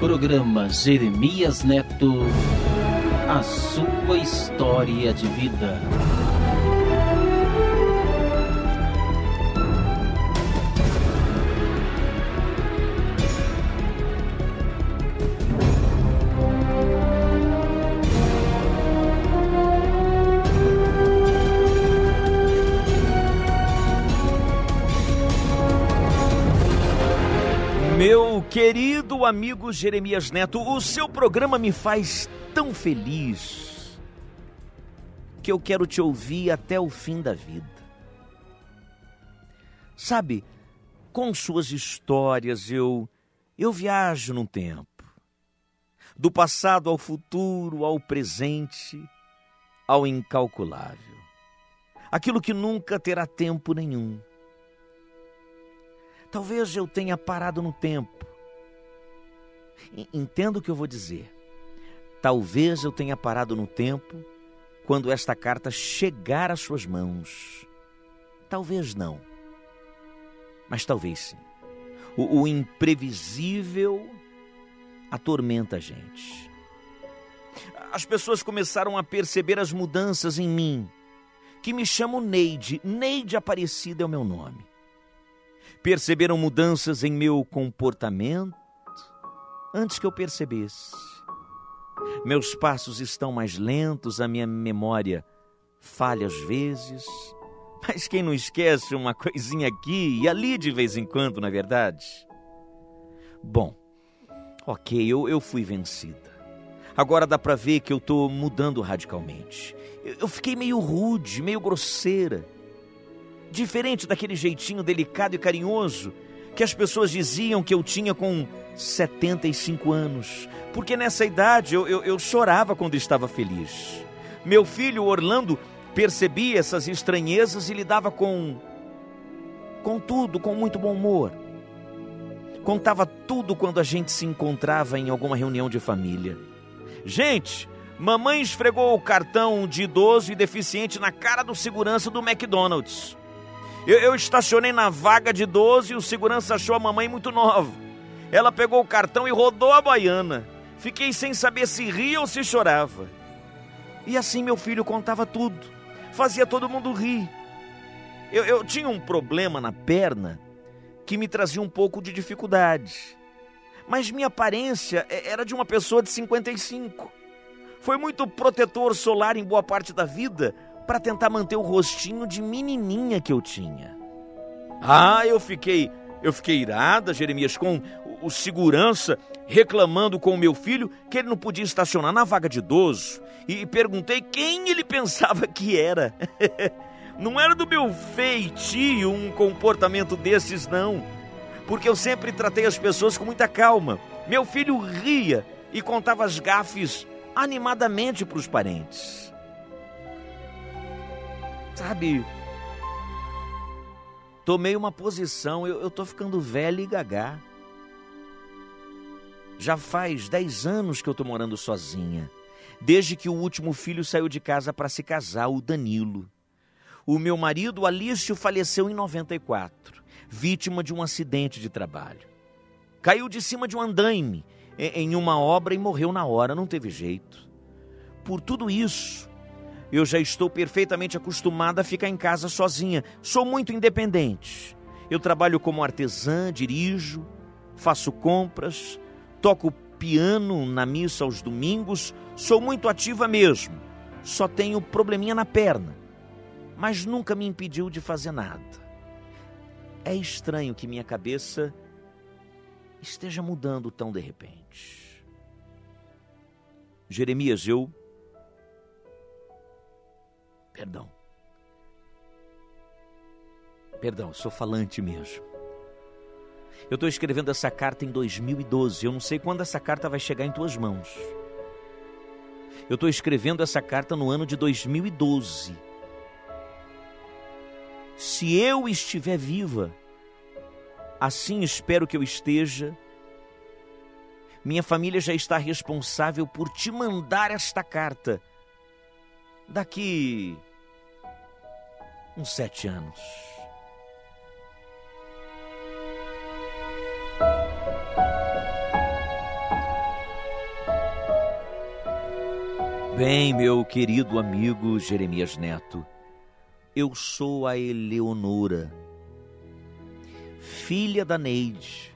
Programa Jeremias Neto, a sua história de vida. Meu querido amigo Jeremias Neto, o seu programa me faz tão feliz que eu quero te ouvir até o fim da vida. Sabe, com suas histórias eu viajo no tempo, do passado ao futuro, ao presente, ao incalculável, aquilo que nunca terá tempo nenhum. Talvez eu tenha parado no tempo. Entenda o que eu vou dizer. Talvez eu tenha parado no tempo quando esta carta chegar às suas mãos. Talvez não. Mas talvez sim. O imprevisível atormenta a gente. As pessoas começaram a perceber as mudanças em mim, que me chamo Neide. Neide Aparecida é o meu nome. Perceberam mudanças em meu comportamento antes que eu percebesse. Meus passos estão mais lentos, a minha memória falha às vezes, mas quem não esquece uma coisinha aqui e ali de vez em quando, não é verdade? Bom, ok, eu fui vencida. Agora dá pra ver que eu tô mudando radicalmente. Eu fiquei meio rude, meio grosseira. Diferente daquele jeitinho delicado e carinhoso que as pessoas diziam que eu tinha com 75 anos. Porque nessa idade eu chorava quando estava feliz. Meu filho Orlando percebia essas estranhezas e lidava com tudo, com muito bom humor. Contava tudo quando a gente se encontrava em alguma reunião de família. Gente, mamãe esfregou o cartão de idoso e deficiente na cara do segurança do McDonald's. Eu estacionei na vaga de 12 e o segurança achou a mamãe muito nova. Ela pegou o cartão e rodou a baiana. Fiquei sem saber se ria ou se chorava. E assim meu filho contava tudo. Fazia todo mundo rir. Eu tinha um problema na perna que me trazia um pouco de dificuldade. Mas minha aparência era de uma pessoa de 55. Foi muito protetor solar em boa parte da vida para tentar manter o rostinho de menininha que eu tinha. Eu fiquei irada, Jeremias, com o segurança reclamando com o meu filho que ele não podia estacionar na vaga de idoso. E perguntei quem ele pensava que era. Não era do meu feitio um comportamento desses, não. Porque eu sempre tratei as pessoas com muita calma. Meu filho ria e contava as gafes animadamente para os parentes. Sabe, tomei uma posição, eu tô ficando velho e gagá. Já faz 10 anos que eu tô morando sozinha, desde que o último filho saiu de casa para se casar, o Danilo. O meu marido, Alício, faleceu em 94, vítima de um acidente de trabalho. Caiu de cima de um andaime em uma obra e morreu na hora, não teve jeito. Por tudo isso, eu já estou perfeitamente acostumada a ficar em casa sozinha. Sou muito independente. Eu trabalho como artesã, dirijo, faço compras, toco piano na missa aos domingos. Sou muito ativa mesmo. Só tenho probleminha na perna. Mas nunca me impediu de fazer nada. É estranho que minha cabeça esteja mudando tão de repente. Jeremias, Perdão, sou falante mesmo. Eu estou escrevendo essa carta em 2012. Eu não sei quando essa carta vai chegar em tuas mãos. Eu estou escrevendo essa carta no ano de 2012. Se eu estiver viva, assim espero que eu esteja, minha família já está responsável por te mandar esta carta daqui uns 7 anos. Bem, meu querido amigo Jeremias Neto, eu sou a Eleonora, filha da Neide,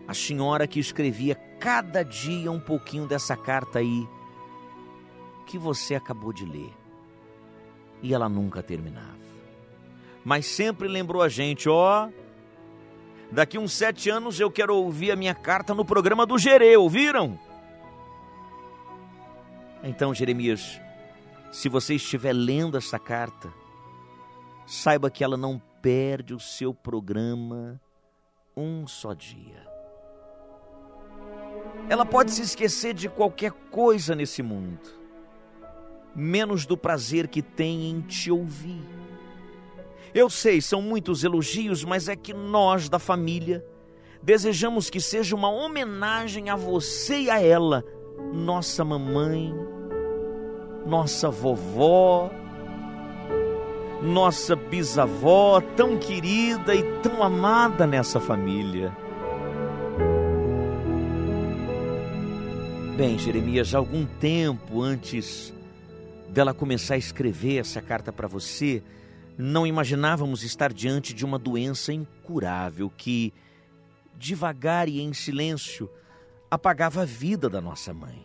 a senhora que escrevia cada dia um pouquinho dessa carta aí que você acabou de ler. E ela nunca terminava. Mas sempre lembrou a gente, daqui uns 7 anos eu quero ouvir a minha carta no programa do Gerê, ouviram? Então, Jeremias, se você estiver lendo essa carta, saiba que ela não perde o seu programa um só dia. Ela pode se esquecer de qualquer coisa nesse mundo, menos do prazer que tem em te ouvir. Eu sei, são muitos elogios, mas é que nós, da família, desejamos que seja uma homenagem a você e a ela, nossa mamãe, nossa vovó, nossa bisavó, tão querida e tão amada nessa família. Bem, Jeremias, há algum tempo antes dela começar a escrever essa carta para você, não imaginávamos estar diante de uma doença incurável que, devagar e em silêncio, apagava a vida da nossa mãe.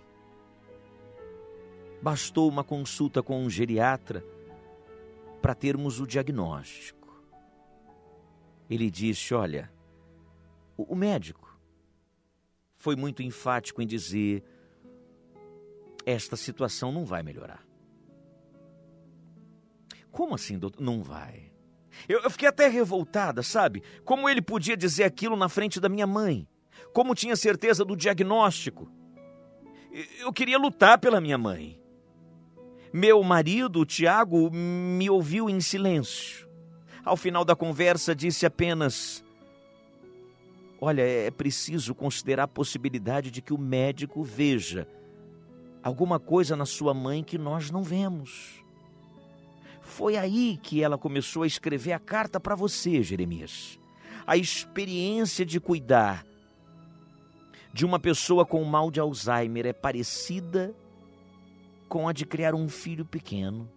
Bastou uma consulta com um geriatra para termos o diagnóstico. Ele disse, olha, o médico foi muito enfático em dizer, esta situação não vai melhorar. Como assim, doutor? Não vai. Eu fiquei até revoltada, sabe? Como ele podia dizer aquilo na frente da minha mãe? Como tinha certeza do diagnóstico? Eu queria lutar pela minha mãe. Meu marido, o Tiago, me ouviu em silêncio. Ao final da conversa, disse apenas, olha, é preciso considerar a possibilidade de que o médico veja alguma coisa na sua mãe que nós não vemos. Foi aí que ela começou a escrever a carta para você, Jeremias. A experiência de cuidar de uma pessoa com mal de Alzheimer é parecida com a de criar um filho pequeno.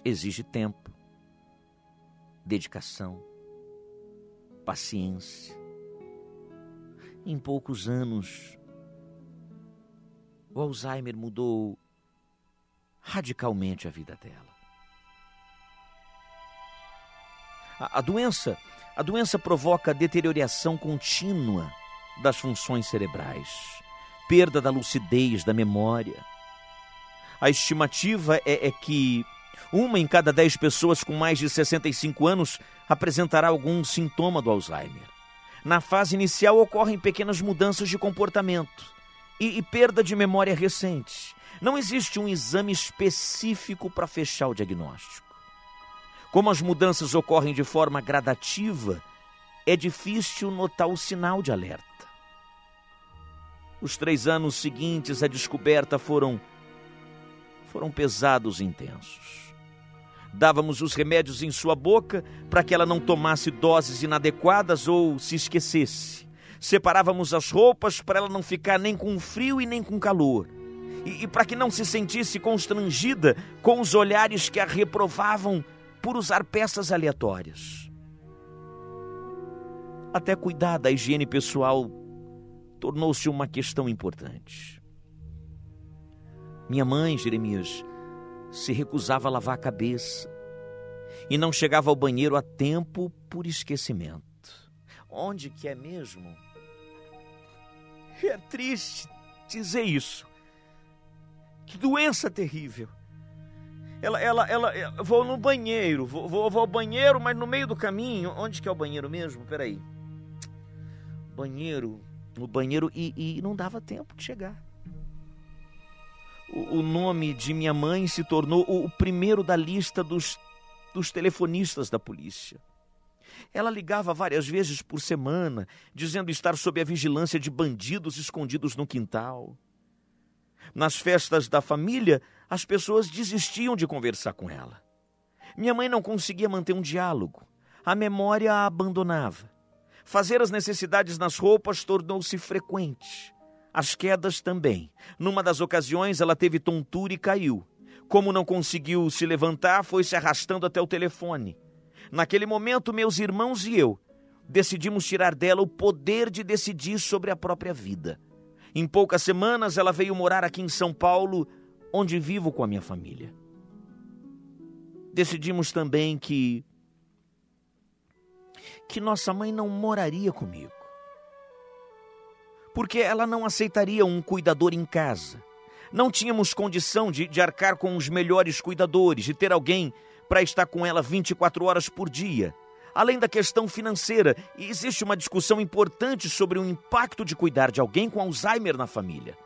Exige tempo, dedicação, paciência. Em poucos anos, o Alzheimer mudou radicalmente a vida dela. A doença provoca deterioração contínua das funções cerebrais, perda da lucidez, da memória. A estimativa é que 1 em cada 10 pessoas com mais de 65 anos apresentará algum sintoma do Alzheimer. Na fase inicial ocorrem pequenas mudanças de comportamento e perda de memória recente. Não existe um exame específico para fechar o diagnóstico. Como as mudanças ocorrem de forma gradativa, é difícil notar o sinal de alerta. Os 3 anos seguintes à descoberta foram pesados e intensos. Dávamos os remédios em sua boca para que ela não tomasse doses inadequadas ou se esquecesse. Separávamos as roupas para ela não ficar nem com frio e nem com calor. E para que não se sentisse constrangida com os olhares que a reprovavam por usar peças aleatórias. Até cuidar da higiene pessoal tornou-se uma questão importante. Minha mãe, Jeremias, se recusava a lavar a cabeça e não chegava ao banheiro a tempo por esquecimento. Onde que é mesmo? É triste dizer isso. Que doença terrível. Ela vou no banheiro, vou ao banheiro, mas no meio do caminho, onde que é o banheiro mesmo? Peraí. No banheiro e não dava tempo de chegar. O nome de minha mãe se tornou o primeiro da lista dos telefonistas da polícia. Ela ligava várias vezes por semana, dizendo estar sob a vigilância de bandidos escondidos no quintal. Nas festas da família, as pessoas desistiam de conversar com ela. Minha mãe não conseguia manter um diálogo. A memória a abandonava. Fazer as necessidades nas roupas tornou-se frequente. As quedas também. Numa das ocasiões, ela teve tontura e caiu. Como não conseguiu se levantar, foi se arrastando até o telefone. Naquele momento, meus irmãos e eu decidimos tirar dela o poder de decidir sobre a própria vida. Em poucas semanas, ela veio morar aqui em São Paulo, onde vivo com a minha família. Decidimos também que nossa mãe não moraria comigo, porque ela não aceitaria um cuidador em casa. Não tínhamos condição de arcar com os melhores cuidadores, de ter alguém para estar com ela 24 horas por dia. Além da questão financeira, existe uma discussão importante sobre o impacto de cuidar de alguém com Alzheimer na família.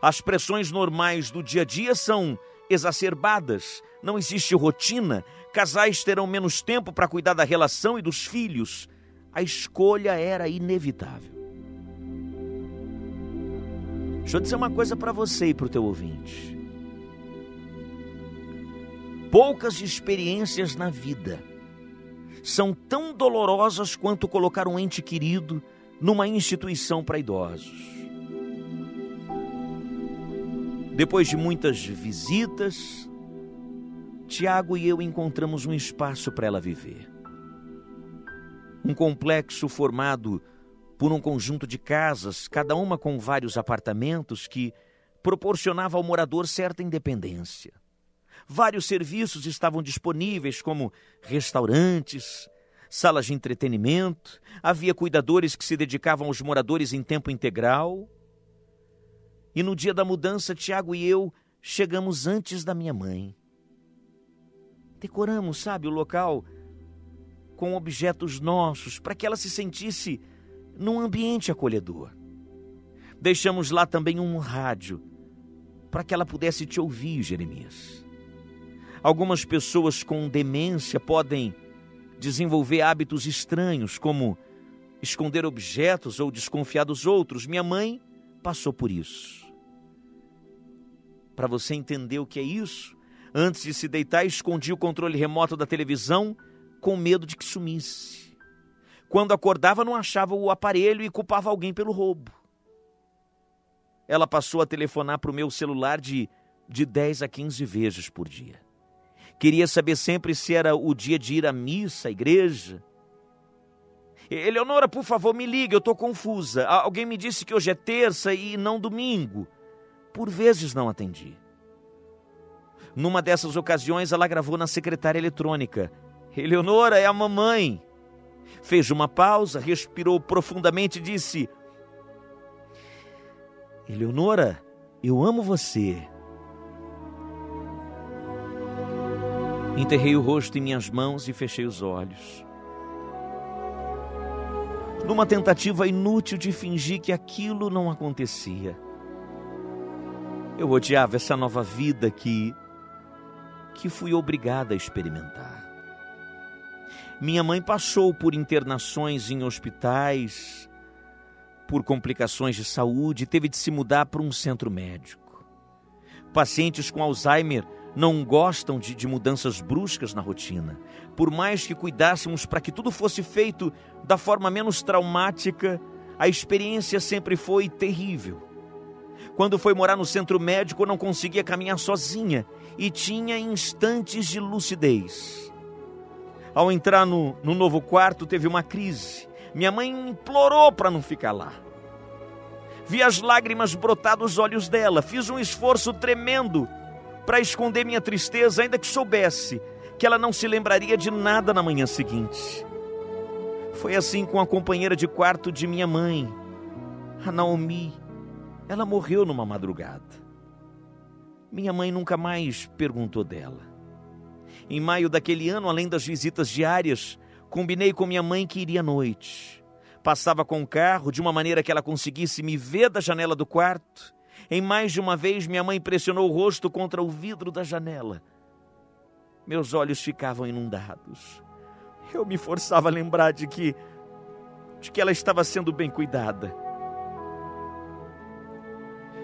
As pressões normais do dia a dia são exacerbadas, não existe rotina, casais terão menos tempo para cuidar da relação e dos filhos. A escolha era inevitável. Deixa eu dizer uma coisa para você e para o teu ouvinte. Poucas experiências na vida são tão dolorosas quanto colocar um ente querido numa instituição para idosos. Depois de muitas visitas, Tiago e eu encontramos um espaço para ela viver. Um complexo formado por um conjunto de casas, cada uma com vários apartamentos, que proporcionava ao morador certa independência. Vários serviços estavam disponíveis, como restaurantes, salas de entretenimento, havia cuidadores que se dedicavam aos moradores em tempo integral. E no dia da mudança, Tiago e eu chegamos antes da minha mãe. Decoramos, o local com objetos nossos, para que ela se sentisse num ambiente acolhedor. Deixamos lá também um rádio, para que ela pudesse te ouvir, Jeremias. Algumas pessoas com demência podem desenvolver hábitos estranhos, como esconder objetos ou desconfiar dos outros. Minha mãe passou por isso. Para você entender o que é isso, antes de se deitar, escondia o controle remoto da televisão com medo de que sumisse. Quando acordava, não achava o aparelho e culpava alguém pelo roubo. Ela passou a telefonar para o meu celular de 10 a 15 vezes por dia. Queria saber sempre se era o dia de ir à missa, à igreja. Eleonora, por favor, me ligue, eu estou confusa. Alguém me disse que hoje é terça e não domingo. Por vezes não atendi. Numa dessas ocasiões, ela gravou na secretária eletrônica: Eleonora, é a mamãe. Fez uma pausa, respirou profundamente e disse: Eleonora, eu amo você. Enterrei o rosto em minhas mãos e fechei os olhos. Numa tentativa inútil de fingir que aquilo não acontecia. Eu odiava essa nova vida que fui obrigada a experimentar. Minha mãe passou por internações em hospitais, por complicações de saúde, teve de se mudar para um centro médico. Pacientes com Alzheimer não gostam de mudanças bruscas na rotina. Por mais que cuidássemos para que tudo fosse feito da forma menos traumática, a experiência sempre foi terrível. Quando foi morar no centro médico, não conseguia caminhar sozinha e tinha instantes de lucidez. Ao entrar no novo quarto, teve uma crise. Minha mãe implorou para não ficar lá. Vi as lágrimas brotar dos olhos dela. Fiz um esforço tremendo para esconder minha tristeza, ainda que soubesse que ela não se lembraria de nada na manhã seguinte. Foi assim com a companheira de quarto de minha mãe, a Naomi. Ela morreu numa madrugada. Minha mãe nunca mais perguntou dela. Em maio daquele ano, além das visitas diárias, combinei com minha mãe que iria à noite. Passava com o carro de uma maneira que ela conseguisse me ver da janela do quarto. Em mais de uma vez, minha mãe pressionou o rosto contra o vidro da janela. Meus olhos ficavam inundados. Eu me forçava a lembrar de que ela estava sendo bem cuidada.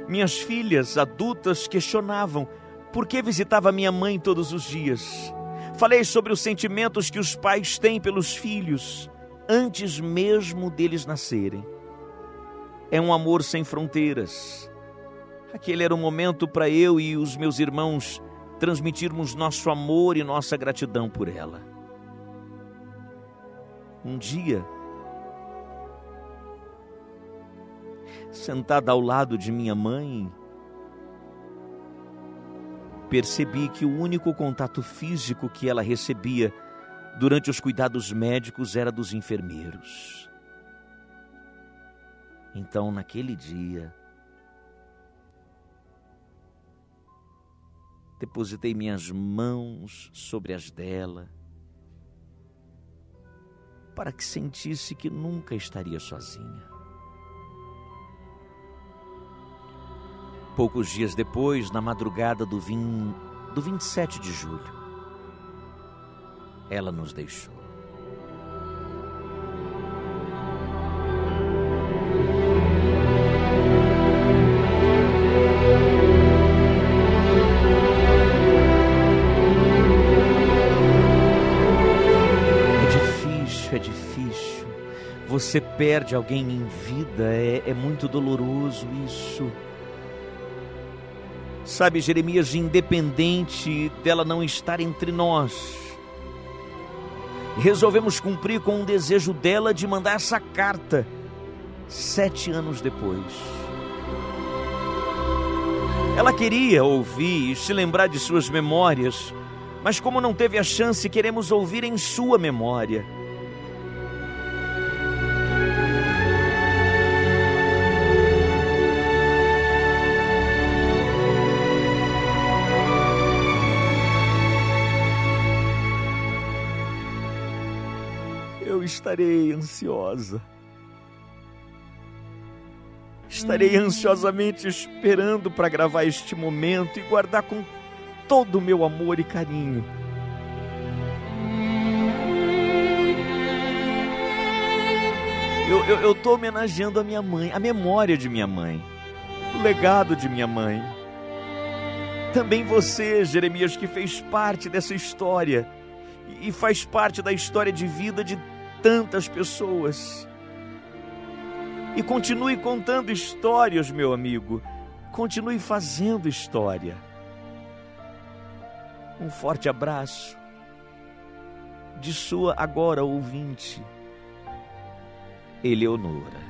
Minhas filhas adultas questionavam por que visitava minha mãe todos os dias. Falei sobre os sentimentos que os pais têm pelos filhos antes mesmo deles nascerem. É um amor sem fronteiras. Aquele era o momento para eu e os meus irmãos transmitirmos nosso amor e nossa gratidão por ela. Um dia, sentada ao lado de minha mãe, percebi que o único contato físico que ela recebia durante os cuidados médicos era dos enfermeiros. Então, naquele dia, depositei minhas mãos sobre as dela, para que sentisse que nunca estaria sozinha. Poucos dias depois, na madrugada do 27 de julho, ela nos deixou. É difícil. Você perde alguém em vida, é muito doloroso isso. Sabe, Jeremias, independente dela não estar entre nós, resolvemos cumprir com um desejo dela de mandar essa carta 7 anos depois. Ela queria ouvir e se lembrar de suas memórias, mas como não teve a chance, queremos ouvir em sua memória. Eu estarei ansiosa. Estarei ansiosamente esperando para gravar este momento e guardar com todo o meu amor e carinho. Eu estou homenageando a minha mãe, a memória de minha mãe, o legado de minha mãe. Também você, Jeremias, que fez parte dessa história e faz parte da história de vida de tantas pessoas. E continue contando histórias, meu amigo. Continue fazendo história. Um forte abraço de sua agora ouvinte, Eleonora.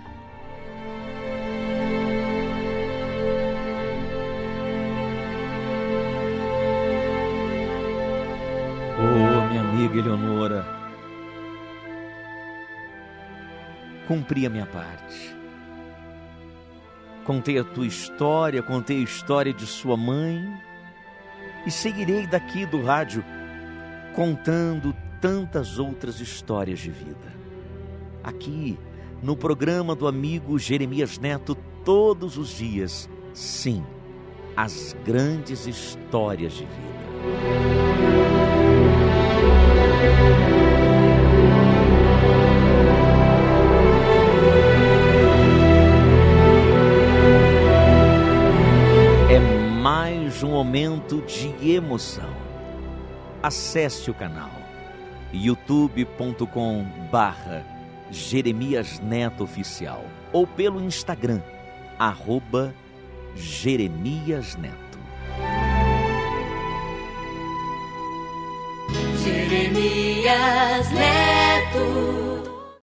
Oh, minha amiga Eleonora, cumpri a minha parte. Contei a tua história, contei a história de sua mãe e seguirei daqui do rádio contando tantas outras histórias de vida. Aqui no programa do amigo Jeremias Neto, todos os dias, sim, as grandes histórias de vida. Mais um momento de emoção. Acesse o canal youtube.com/Jeremias Neto Oficial ou pelo Instagram @Jeremias Neto. Jeremias Neto.